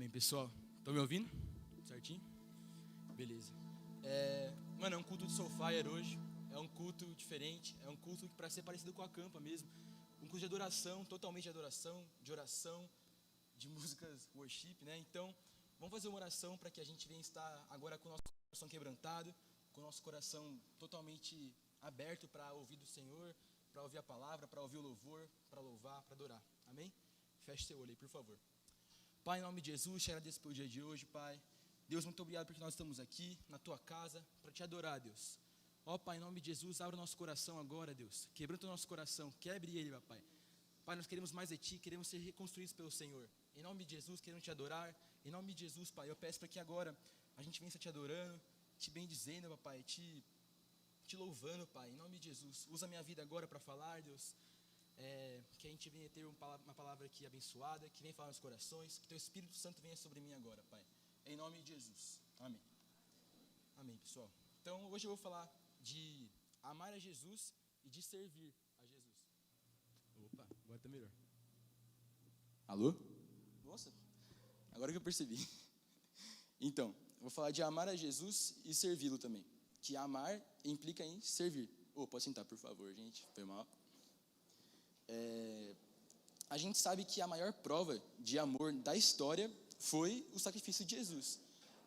Amém, pessoal. Estão me ouvindo? Certinho? Beleza. Mano, é um culto de Soul Fire hoje. É um culto diferente. É um culto para ser parecido com a Campa mesmo. Um culto de adoração, totalmente de oração, de músicas worship, né? Então, vamos fazer uma oração para que a gente venha estar agora com o nosso coração quebrantado, com o nosso coração totalmente aberto para ouvir do Senhor, para ouvir a palavra, para ouvir o louvor, para louvar, para adorar. Amém? Feche seu olho aí, por favor. Pai, em nome de Jesus, te agradeço pelo dia de hoje, Pai. Deus, muito obrigado porque nós estamos aqui na Tua casa para te adorar, Deus. Ó, Pai, em nome de Jesus, abra o nosso coração agora, Deus. Quebranta o nosso coração, quebre ele, Pai. Pai, nós queremos mais de Ti, queremos ser reconstruídos pelo Senhor. Em nome de Jesus, queremos te adorar. Em nome de Jesus, Pai, eu peço para que agora a gente venha te adorando, te bendizendo, Papai, te louvando, Pai. Em nome de Jesus, usa a minha vida agora para falar, Deus. Que a gente venha ter uma palavra aqui abençoada, que venha falar nos corações, que Teu Espírito Santo venha sobre mim agora, Pai. Em nome de Jesus. Amém. Amém, pessoal. Então, hoje eu vou falar de amar a Jesus e de servir a Jesus. Opa, agora tá melhor. Alô? Nossa, agora que eu percebi. Então, eu vou falar de amar a Jesus e servi-lo também. Que amar implica em servir. Pode sentar, por favor, gente. Foi mal. A gente sabe que a maior prova de amor da história foi o sacrifício de Jesus.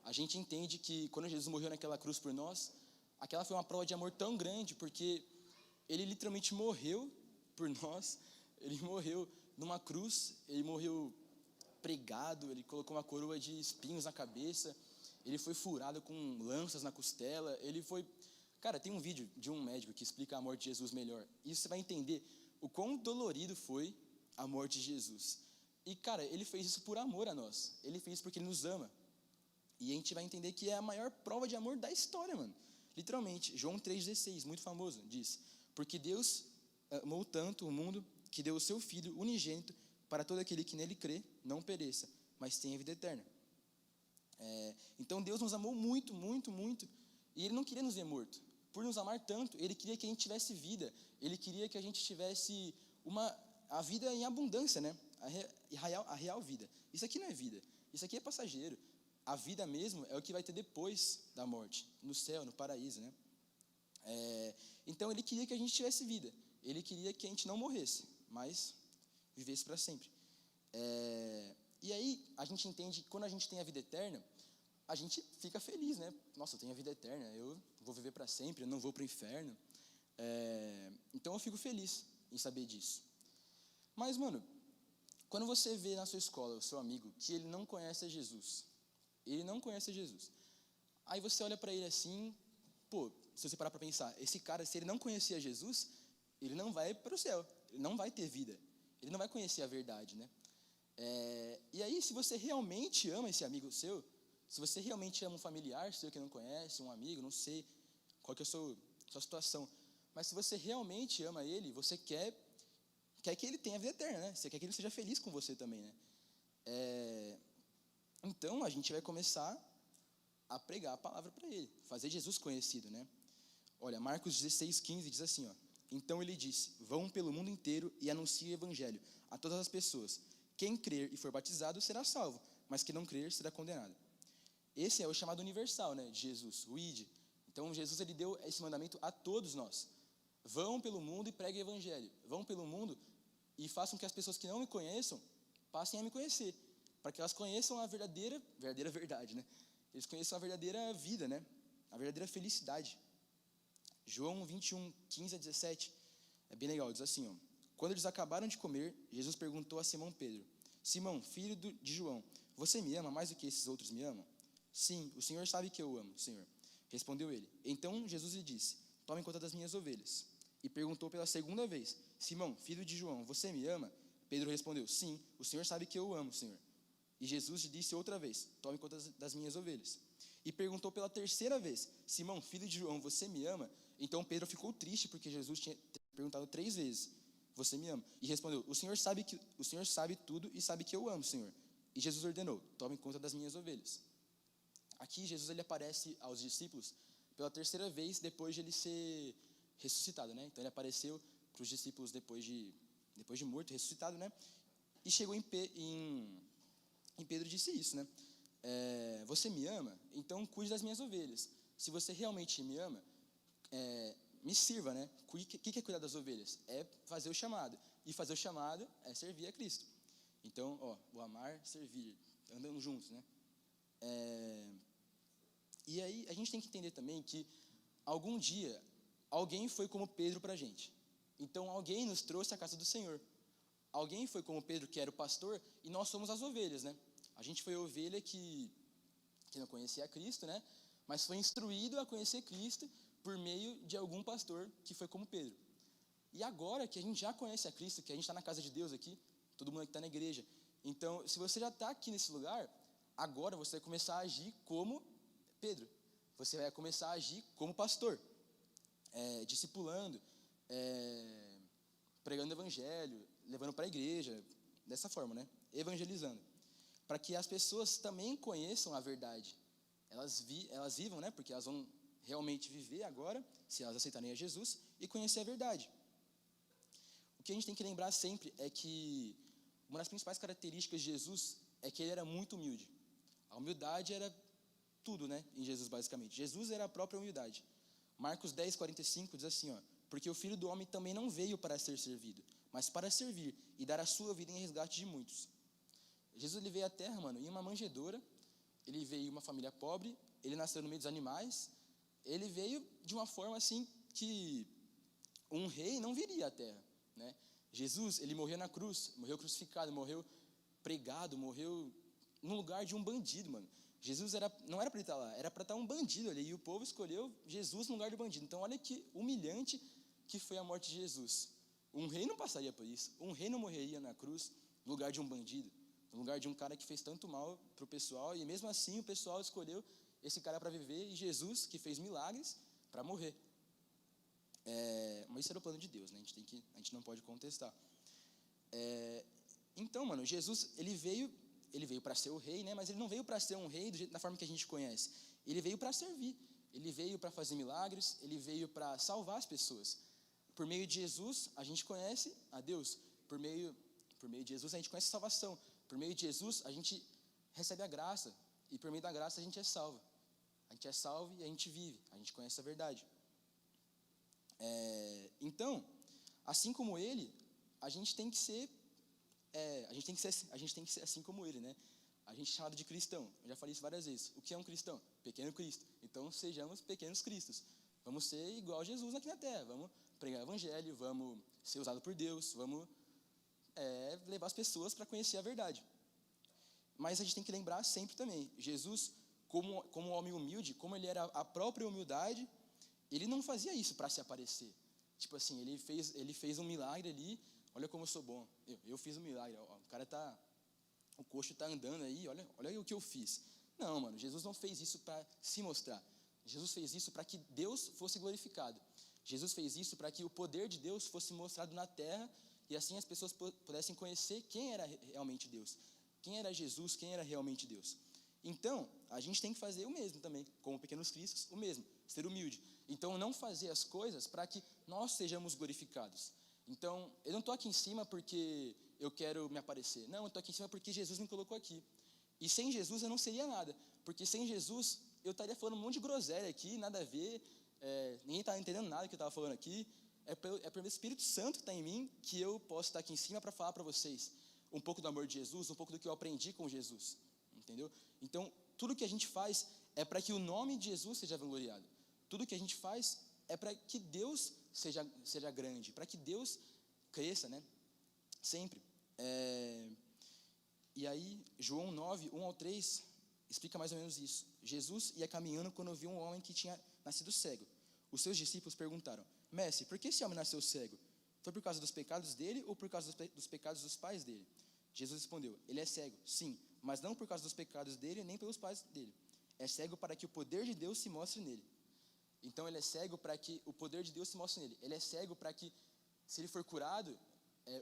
A gente entende que quando Jesus morreu naquela cruz por nós, aquela foi uma prova de amor tão grande, porque ele literalmente morreu por nós. Ele morreu numa cruz, ele morreu pregado, ele colocou uma coroa de espinhos na cabeça, ele foi furado com lanças na costela, ele foi... Cara, tem um vídeo de um médico que explica a morte de Jesus melhor, e você vai entender o quão dolorido foi a morte de Jesus. E, cara, ele fez isso por amor a nós. Ele fez isso porque ele nos ama. E a gente vai entender que é a maior prova de amor da história, mano. Literalmente, João 3,16, muito famoso, diz: porque Deus amou tanto o mundo que deu o seu Filho unigênito para todo aquele que nele crê, não pereça, mas tenha vida eterna. Então Deus nos amou muito, muito, muito, e Ele não queria nos ver morto. Por nos amar tanto, Ele queria que a gente tivesse vida. Ele queria que a gente tivesse a vida em abundância, né? A real vida. Isso aqui não é vida, isso aqui é passageiro. A vida mesmo é o que vai ter depois da morte, no céu, no paraíso, né? Então Ele queria que a gente tivesse vida. Ele queria que a gente não morresse, mas vivesse para sempre. E aí a gente entende que quando a gente tem a vida eterna, a gente fica feliz, né? Nossa, eu tenho a vida eterna, eu vou viver para sempre, eu não vou para o inferno. Então eu fico feliz em saber disso. Mas, mano, quando você vê na sua escola o seu amigo que ele não conhece Jesus, aí você olha para ele assim, se você parar para pensar, esse cara, se ele não conhecia Jesus, ele não vai para o céu, ele não vai ter vida, ele não vai conhecer a verdade, né? E aí, se você realmente ama esse amigo seu, se você realmente ama um familiar seu que não conhece, um amigo, não sei qual que é a sua situação, mas se você realmente ama ele, você quer que ele tenha a vida eterna, né? Você quer que ele seja feliz com você também, né? Então, a gente vai começar a pregar a palavra para ele, fazer Jesus conhecido, né? Olha, Marcos 16:15 diz assim, ó: então ele disse: vão pelo mundo inteiro e anunciem o evangelho a todas as pessoas. Quem crer e for batizado será salvo, mas quem não crer será condenado. Esse é o chamado universal, né, de Jesus, o ID. Então, Jesus ele deu esse mandamento a todos nós. Vão pelo mundo e preguem o evangelho. Vão pelo mundo e façam que as pessoas que não me conheçam passem a me conhecer, para que elas conheçam a verdadeira verdade, né? Eles conheçam a verdadeira vida, né? A verdadeira felicidade. João 21:15-17 é bem legal, diz assim, ó: quando eles acabaram de comer, Jesus perguntou a Simão Pedro: Simão, filho de João, você me ama mais do que esses outros me amam? Sim, o Senhor sabe que eu amo, Senhor, respondeu ele. Então Jesus lhe disse: tome conta das minhas ovelhas. E perguntou pela segunda vez: Simão, filho de João, você me ama? Pedro respondeu: sim, o Senhor sabe que eu amo, Senhor. E Jesus lhe disse outra vez: tome conta das minhas ovelhas. E perguntou pela terceira vez: Simão, filho de João, você me ama? Então Pedro ficou triste porque Jesus tinha perguntado 3 vezes: você me ama? E respondeu: o Senhor sabe tudo e sabe que eu amo, Senhor. E Jesus ordenou: tome conta das minhas ovelhas. Aqui Jesus ele aparece aos discípulos pela terceira vez depois de ele ser ressuscitado, né? Então ele apareceu para os discípulos depois de morto, ressuscitado, né? E chegou em E Pedro disse isso, né? Você me ama? Então cuide das minhas ovelhas. Se você realmente me ama, me sirva, né? O que é cuidar das ovelhas? É fazer o chamado. E fazer o chamado é servir a Cristo. Então, o amar, servir, andando juntos, né? E aí a gente tem que entender também que algum dia alguém foi como Pedro para a gente. Então alguém nos trouxe à casa do Senhor. Alguém foi como Pedro, que era o pastor, e nós somos as ovelhas, né? A gente foi a ovelha que não conhecia a Cristo, né? Mas foi instruído a conhecer Cristo por meio de algum pastor que foi como Pedro. E agora que a gente já conhece a Cristo, que a gente está na casa de Deus aqui, todo mundo que está na igreja. Então, se você já está aqui nesse lugar, agora você vai começar a agir como Pedro. Você vai começar a agir como pastor, discipulando, pregando o evangelho, levando para a igreja, dessa forma, né? Evangelizando. Para que as pessoas também conheçam a verdade. Elas vivam, né? Porque elas vão realmente viver agora, se elas aceitarem a Jesus, e conhecer a verdade. O que a gente tem que lembrar sempre é que uma das principais características de Jesus é que ele era muito humilde. A humildade era tudo, né? Em Jesus, basicamente. Jesus era a própria humildade. Marcos 10, 45 diz assim, porque o Filho do Homem também não veio para ser servido, mas para servir e dar a sua vida em resgate de muitos. Jesus, ele veio à Terra, mano, em uma manjedoura. Ele veio em uma família pobre. Ele nasceu no meio dos animais. Ele veio de uma forma assim que um rei não viria à Terra, né? Jesus, ele morreu na cruz, morreu crucificado, morreu pregado, morreu no lugar de um bandido, mano. Jesus não era para ele estar lá, era para estar um bandido ali. E o povo escolheu Jesus no lugar do bandido. Então olha que humilhante que foi a morte de Jesus. Um rei não passaria por isso. Um rei não morreria na cruz no lugar de um bandido, no lugar de um cara que fez tanto mal para o pessoal. E mesmo assim o pessoal escolheu esse cara para viver, e Jesus, que fez milagres, para morrer. Mas isso era o plano de Deus, né? A gente não pode contestar. Então, mano, Jesus, ele veio para ser o rei, né? Mas ele não veio para ser um rei da forma que a gente conhece. Ele veio para servir. Ele veio para fazer milagres. Ele veio para salvar as pessoas. Por meio de Jesus, a gente conhece a Deus. Por meio de Jesus, a gente conhece a salvação. Por meio de Jesus, a gente recebe a graça. E por meio da graça, a gente é salvo. A gente é salvo e a gente vive. A gente conhece a verdade. Então, assim como ele, a gente tem que ser assim como ele, né? A gente é chamado de cristão. Eu já falei isso várias vezes. O que é um cristão? Pequeno Cristo. Então, sejamos pequenos cristos. Vamos ser igual a Jesus aqui na terra. Vamos pregar o evangelho, vamos ser usados por Deus, vamos levar as pessoas para conhecer a verdade. Mas a gente tem que lembrar sempre também, Jesus, como um homem humilde, como ele era a própria humildade, ele não fazia isso para se aparecer. Tipo assim, ele fez um milagre ali. Olha como eu sou bom. Eu fiz um milagre. O coxo está andando aí. Olha o que eu fiz. Não, mano. Jesus não fez isso para se mostrar. Jesus fez isso para que Deus fosse glorificado. Jesus fez isso para que o poder de Deus fosse mostrado na terra e assim as pessoas pudessem conhecer quem era realmente Deus. Quem era Jesus, quem era realmente Deus. Então, a gente tem que fazer o mesmo também, como pequenos cristos, o mesmo, ser humilde. Então, não fazer as coisas para que nós sejamos glorificados. Então, eu não estou aqui em cima porque eu quero me aparecer. Não, eu estou aqui em cima porque Jesus me colocou aqui. E sem Jesus eu não seria nada. Porque sem Jesus eu estaria falando um monte de groselha aqui, nada a ver. Ninguém está entendendo nada que eu estava falando aqui. É pelo Espírito Santo que está em mim que eu posso estar aqui em cima para falar para vocês um pouco do amor de Jesus, um pouco do que eu aprendi com Jesus. Entendeu? Então, tudo que a gente faz é para que o nome de Jesus seja vangloriado. Tudo que a gente faz é para que Deus seja grande, para que Deus cresça, né? Sempre. E aí, João 9, 1 ao 3, explica mais ou menos isso. Jesus ia caminhando quando viu um homem que tinha nascido cego. Os seus discípulos perguntaram, Mestre, por que esse homem nasceu cego? Foi por causa dos pecados dele ou por causa dos pecados dos pais dele? Jesus respondeu, ele é cego, sim, mas não por causa dos pecados dele, nem pelos pais dele. É cego para que o poder de Deus se mostre nele. Então ele é cego para que o poder de Deus se mostre nele. Ele é cego para que, se ele for curado,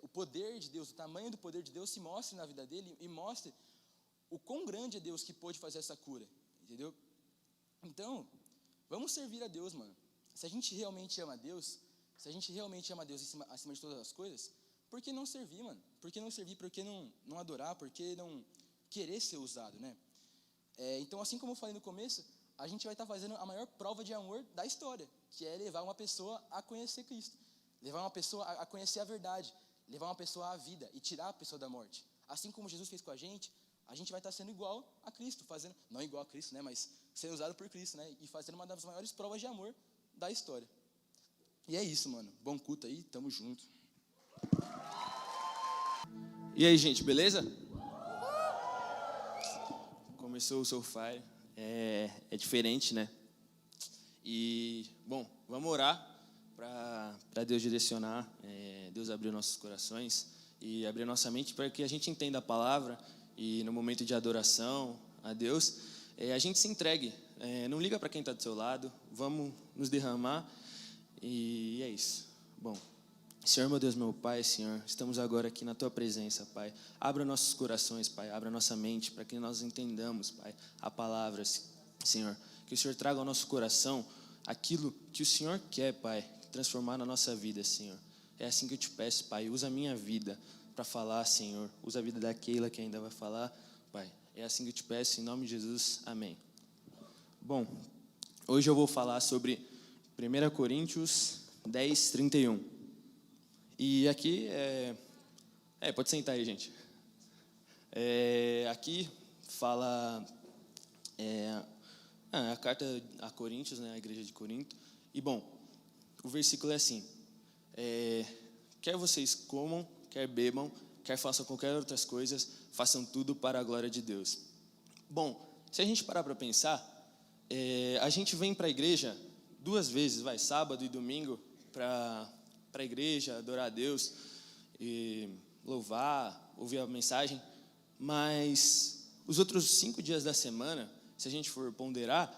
o poder de Deus, o tamanho do poder de Deus se mostre na vida dele e mostre o quão grande é Deus que pôde fazer essa cura, entendeu? Então, vamos servir a Deus, mano. Se a gente realmente ama Deus, acima de todas as coisas, por que não servir, mano? Por que não servir? Por que não adorar? Por que não querer ser usado, né? Então, assim como eu falei no começo, a gente vai estar fazendo a maior prova de amor da história, que é levar uma pessoa a conhecer Cristo, levar uma pessoa a conhecer a verdade, levar uma pessoa à vida e tirar a pessoa da morte. Assim como Jesus fez com a gente vai estar sendo igual a Cristo, não igual a Cristo, né, mas sendo usado por Cristo, né, e fazendo uma das maiores provas de amor da história. E é isso, mano. Bom culto aí, tamo junto. E aí, gente, beleza? Começou o Soul Fire, é diferente, né? E, bom, vamos orar para Deus direcionar, Deus abrir nossos corações e abrir nossa mente para que a gente entenda a palavra e no momento de adoração a Deus, a gente se entregue, não liga para quem está do seu lado, vamos nos derramar e é isso. Bom, Senhor, meu Deus, meu Pai, Senhor, estamos agora aqui na Tua presença, Pai. Abra nossos corações, Pai, abra nossa mente para que nós entendamos, Pai, a palavra, Senhor. Que o Senhor traga ao nosso coração aquilo que o Senhor quer, Pai, transformar na nossa vida, Senhor. É assim que eu te peço, Pai, usa a minha vida para falar, Senhor. Usa a vida da Keila que ainda vai falar, Pai. É assim que eu te peço, em nome de Jesus, amém. Bom, hoje eu vou falar sobre 1 Coríntios 10, 31. E aqui, pode sentar aí, gente. Aqui fala a carta a Coríntios, né, a igreja de Corinto. E, bom, o versículo é assim: quer vocês comam, quer bebam, quer façam qualquer outras coisas, façam tudo para a glória de Deus. Bom, se a gente parar para pensar, a gente vem para a igreja 2 vezes, sábado e domingo, para a igreja, adorar a Deus, e louvar, ouvir a mensagem, mas os outros 5 dias da semana, se a gente for ponderar,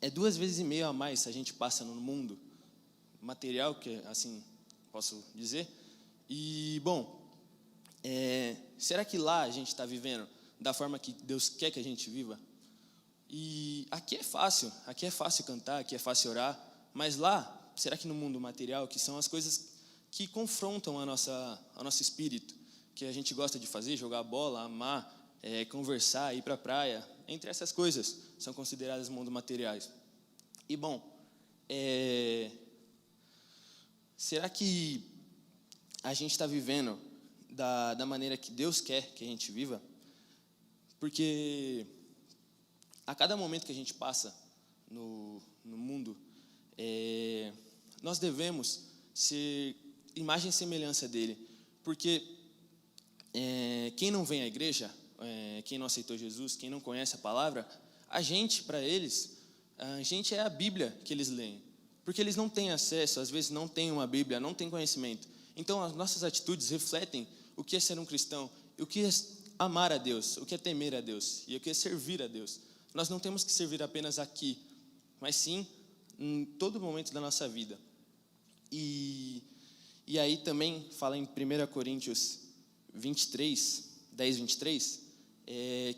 2,5 vezes a mais se a gente passa no mundo material, que assim posso dizer. E, bom, será que lá a gente está vivendo da forma que Deus quer que a gente viva? E aqui é fácil cantar, aqui é fácil orar, mas lá, será que no mundo material, que são as coisas que confrontam o nosso espírito, que a gente gosta de fazer, jogar bola, amar, conversar, ir para a praia, entre essas coisas, são consideradas mundo materiais. E, bom, será que a gente está vivendo da maneira que Deus quer que a gente viva? Porque a cada momento que a gente passa no mundo, nós devemos ser imagem e semelhança dele, porque quem não vem à igreja, quem não aceitou Jesus, quem não conhece a palavra, para eles, a gente é a Bíblia que eles leem, porque eles não têm acesso, às vezes não têm uma Bíblia, não têm conhecimento. Então as nossas atitudes refletem o que é ser um cristão, o que é amar a Deus, o que é temer a Deus e o que é servir a Deus. Nós não temos que servir apenas aqui, mas sim em todo momento da nossa vida. E aí também fala em 1 Coríntios 23, 10, 23,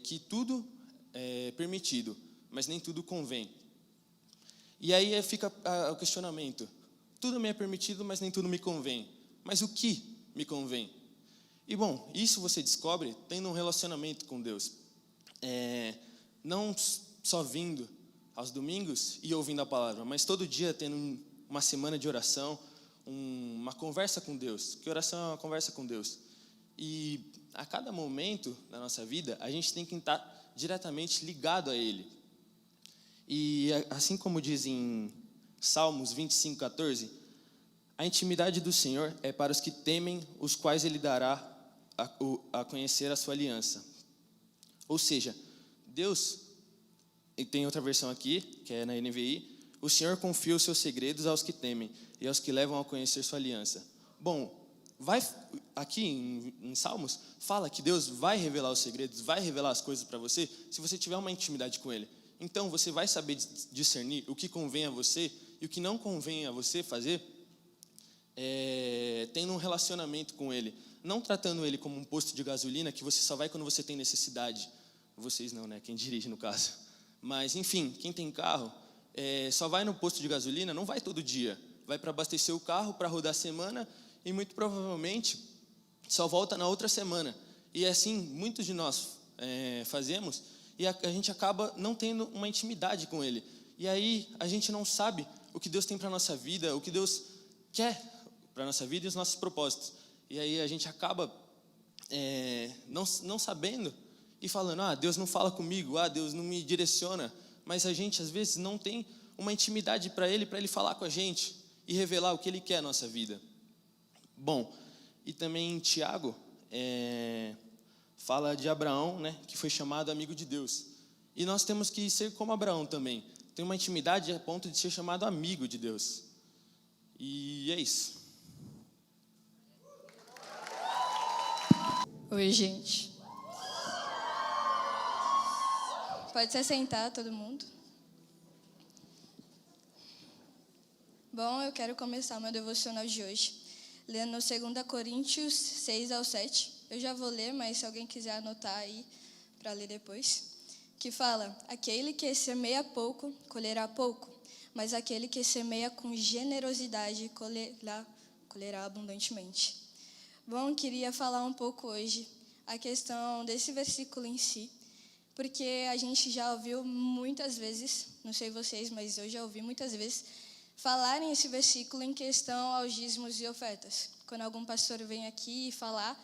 que tudo é permitido, mas nem tudo convém. E aí fica o questionamento: tudo me é permitido, mas nem tudo me convém. Mas o que me convém? E, bom, isso você descobre tendo um relacionamento com Deus. Não só vindo aos domingos e ouvindo a palavra, mas todo dia tendo uma semana de oração, uma conversa com Deus, que oração é uma conversa com Deus. E a cada momento da nossa vida, a gente tem que estar diretamente ligado a Ele. E assim como diz em Salmos 25, 14, a intimidade do Senhor é para os que temem, os quais Ele dará a conhecer a sua aliança. Ou seja, Deus, e tem outra versão aqui, que é na NVI, o Senhor confia os seus segredos aos que temem e aos que levam a conhecer sua aliança. Bom, aqui em Salmos, fala que Deus vai revelar os segredos, vai revelar as coisas para você, se você tiver uma intimidade com Ele. Então, você vai saber discernir o que convém a você e o que não convém a você fazer, tendo um relacionamento com Ele. Não tratando Ele como um posto de gasolina que você só vai quando você tem necessidade. Vocês não, né? Quem dirige, no caso. Mas, enfim, quem tem carro, só vai no posto de gasolina, não vai todo dia. Vai para abastecer o carro, para rodar a semana e muito provavelmente só volta na outra semana. E assim, muitos de nós fazemos, e a gente acaba não tendo uma intimidade com Ele. E aí a gente não sabe o que Deus tem para a nossa vida, o que Deus quer para a nossa vida e os nossos propósitos. E aí a gente acaba não sabendo e falando, Deus não fala comigo, Deus não me direciona. Mas a gente às vezes não tem uma intimidade para Ele falar com a gente e revelar o que Ele quer na nossa vida. Bom, e também em Tiago, fala de Abraão, né, que foi chamado amigo de Deus. E nós temos que ser como Abraão também. Ter uma intimidade a ponto de ser chamado amigo de Deus. E é isso. Oi, gente. Pode se sentar, todo mundo. Bom, eu quero começar meu devocional de hoje, lendo 2 Coríntios 6-7. Eu já vou ler, mas se alguém quiser anotar aí para ler depois. Que fala, aquele que semeia pouco, colherá pouco, mas aquele que semeia com generosidade, colherá abundantemente. Bom, queria falar um pouco hoje a questão desse versículo em si, porque a gente já ouviu muitas vezes, não sei vocês, mas eu já ouvi muitas vezes, falarem esse versículo em questão aos dízimos e ofertas. Quando algum pastor vem aqui falar,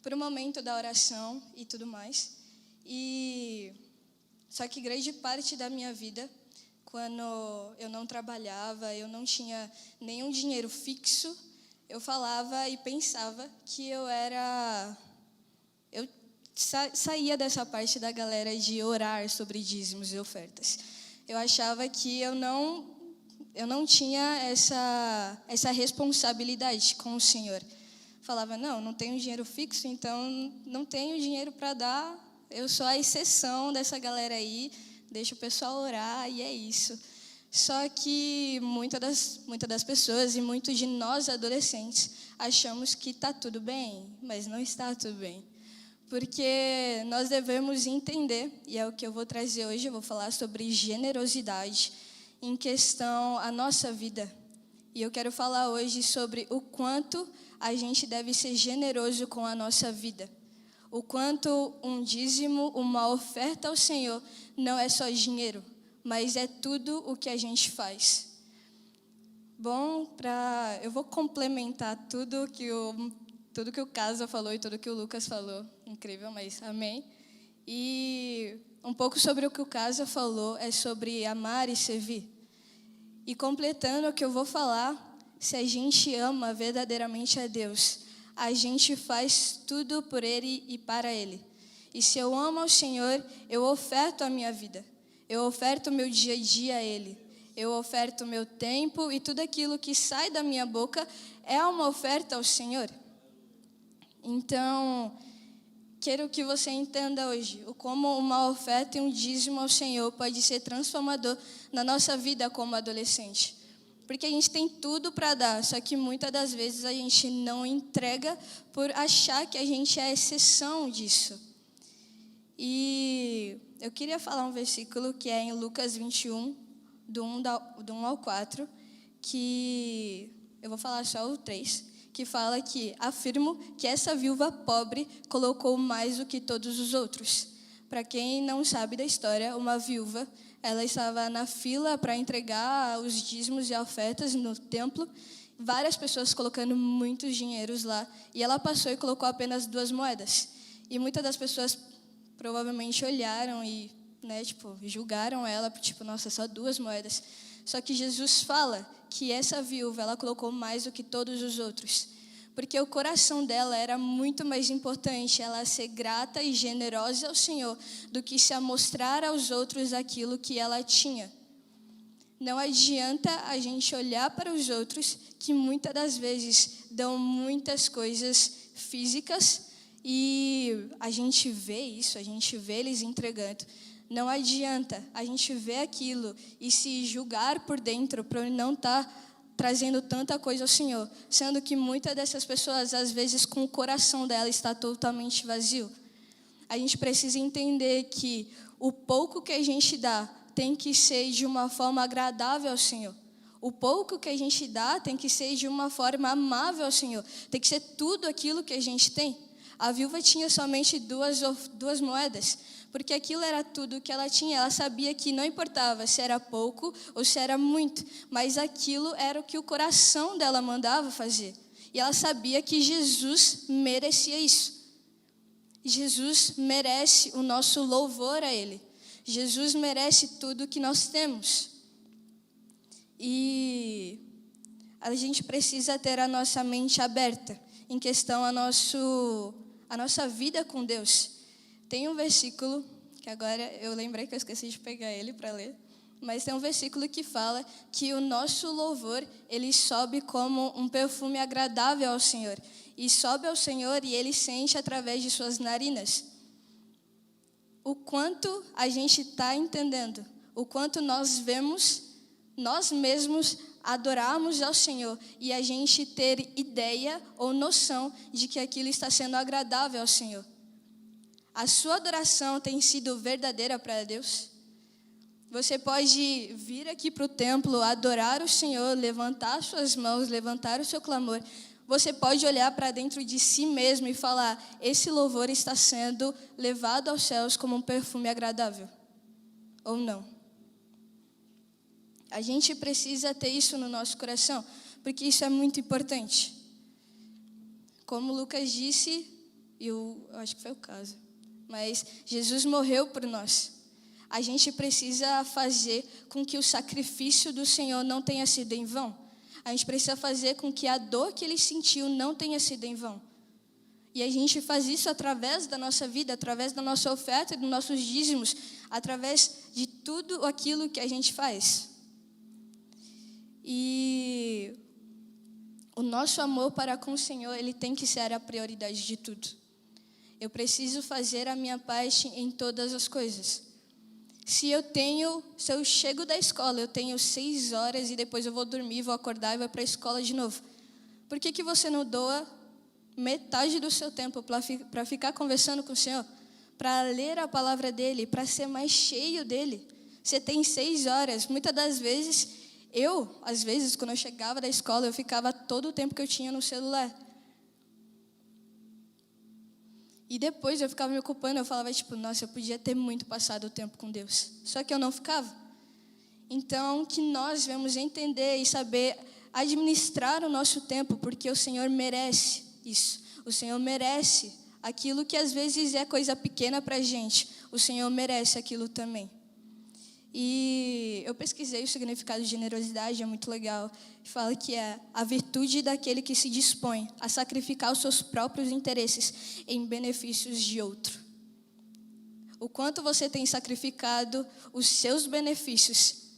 por um momento da oração e tudo mais. Só que grande parte da minha vida, quando eu não trabalhava, eu não tinha nenhum dinheiro fixo, eu falava e pensava que eu saía dessa parte da galera de orar sobre dízimos e ofertas. Eu achava que eu não tinha essa responsabilidade com o Senhor. Falava, não tenho dinheiro fixo, então não tenho dinheiro para dar. Eu sou a exceção dessa galera aí, deixa o pessoal orar e é isso. Só que muitas das pessoas e muitos de nós adolescentes achamos que está tudo bem, mas não está tudo bem. Porque nós devemos entender, e é o que eu vou trazer hoje, eu vou falar sobre generosidade em questão à nossa vida. E eu quero falar hoje sobre o quanto a gente deve ser generoso com a nossa vida. O quanto um dízimo, uma oferta ao Senhor, não é só dinheiro, mas é tudo o que a gente faz. Bom, eu vou complementar tudo que o Casa falou e tudo que o Lucas falou. Incrível, mas amém. E um pouco sobre o que o Casa falou é sobre amar e servir. E completando o que eu vou falar, se a gente ama verdadeiramente a Deus, a gente faz tudo por Ele e para Ele. E se eu amo ao Senhor, eu oferto a minha vida. Eu oferto o meu dia a dia a Ele. Eu oferto o meu tempo e tudo aquilo que sai da minha boca é uma oferta ao Senhor. Então, quero que você entenda hoje o como uma oferta e um dízimo ao Senhor pode ser transformador na nossa vida como adolescente. Porque a gente tem tudo para dar, só que muitas das vezes a gente não entrega por achar que a gente é a exceção disso. E eu queria falar um versículo que é em Lucas 21, do 1 ao 4, que eu vou falar só o 3, que fala que afirmo que essa viúva pobre colocou mais do que todos os outros. Para quem não sabe da história, uma viúva, ela estava na fila para entregar os dízimos e ofertas no templo, várias pessoas colocando muitos dinheiros lá, e ela passou e colocou apenas 2 moedas. E muitas das pessoas provavelmente olharam e, julgaram ela, nossa, só 2 moedas. Só que Jesus fala que essa viúva, ela colocou mais do que todos os outros. Porque o coração dela era muito mais importante ela ser grata e generosa ao Senhor do que se mostrar aos outros aquilo que ela tinha. Não adianta a gente olhar para os outros que muitas das vezes dão muitas coisas físicas e a gente vê isso, a gente vê eles entregando. Não adianta a gente ver aquilo e se julgar por dentro para não estar trazendo tanta coisa ao Senhor, sendo que muitas dessas pessoas, às vezes, com o coração dela está totalmente vazio. A gente precisa entender que o pouco que a gente dá tem que ser de uma forma agradável ao Senhor. O pouco que a gente dá tem que ser de uma forma amável ao Senhor. Tem que ser tudo aquilo que a gente tem. A viúva tinha somente duas moedas, porque aquilo era tudo que ela tinha. Ela sabia que não importava se era pouco ou se era muito, mas aquilo era o que o coração dela mandava fazer. E ela sabia que Jesus merecia isso. Jesus merece o nosso louvor a Ele. Jesus merece tudo que nós temos. E a gente precisa ter a nossa mente aberta em questão a nossa vida com Deus. Tem um versículo, que agora eu lembrei que eu esqueci de pegar ele para ler, mas tem um versículo que fala que o nosso louvor, ele sobe como um perfume agradável ao Senhor. E sobe ao Senhor e Ele sente através de suas narinas. O quanto a gente está entendendo, o quanto nós vemos, nós mesmos adorarmos ao Senhor e a gente ter ideia ou noção de que aquilo está sendo agradável ao Senhor. A sua adoração tem sido verdadeira para Deus? Você pode vir aqui para o templo, adorar o Senhor, levantar suas mãos, levantar o seu clamor. Você pode olhar para dentro de si mesmo e falar: esse louvor está sendo levado aos céus como um perfume agradável. Ou não? A gente precisa ter isso no nosso coração, porque isso é muito importante. Como o Lucas disse, eu acho que foi o caso, mas Jesus morreu por nós. A gente precisa fazer com que o sacrifício do Senhor não tenha sido em vão. A gente precisa fazer com que a dor que Ele sentiu não tenha sido em vão. E a gente faz isso através da nossa vida, através da nossa oferta, dos nossos dízimos, através de tudo aquilo que a gente faz. E o nosso amor para com o Senhor, ele tem que ser a prioridade de tudo. Eu preciso fazer a minha parte em todas as coisas. Se eu chego da escola, eu tenho 6 horas e depois eu vou dormir, vou acordar e vou para a escola de novo. Por que você não doa metade do seu tempo para ficar conversando com o Senhor? Para ler a palavra dEle, para ser mais cheio dEle? Você tem 6 horas. Muitas das vezes, às vezes, quando eu chegava da escola, eu ficava todo o tempo que eu tinha no celular. E depois eu ficava me ocupando, eu falava, nossa, eu podia ter muito passado o tempo com Deus. Só que eu não ficava. Então, que nós vamos entender e saber administrar o nosso tempo, porque o Senhor merece isso. O Senhor merece aquilo que às vezes é coisa pequena para a gente. O Senhor merece aquilo também. E eu pesquisei o significado de generosidade, é muito legal. Fala que é a virtude daquele que se dispõe a sacrificar os seus próprios interesses em benefícios de outro. O quanto você tem sacrificado os seus benefícios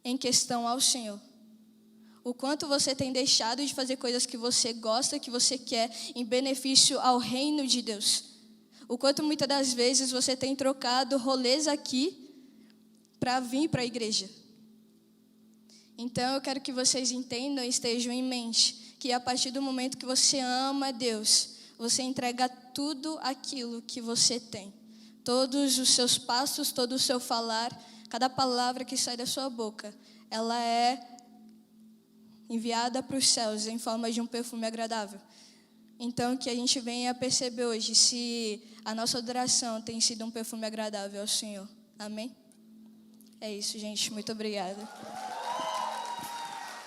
em questão ao Senhor. O quanto você tem deixado de fazer coisas que você gosta, que você quer, em benefício ao reino de Deus. O quanto muitas das vezes você tem trocado rolês aqui para vir para a igreja. Então eu quero que vocês entendam e estejam em mente que a partir do momento que você ama Deus, você entrega tudo aquilo que você tem. Todos os seus passos, todo o seu falar, cada palavra que sai da sua boca, ela é enviada para os céus em forma de um perfume agradável. Então que a gente venha perceber hoje se a nossa adoração tem sido um perfume agradável ao Senhor. Amém? É isso, gente. Muito obrigada.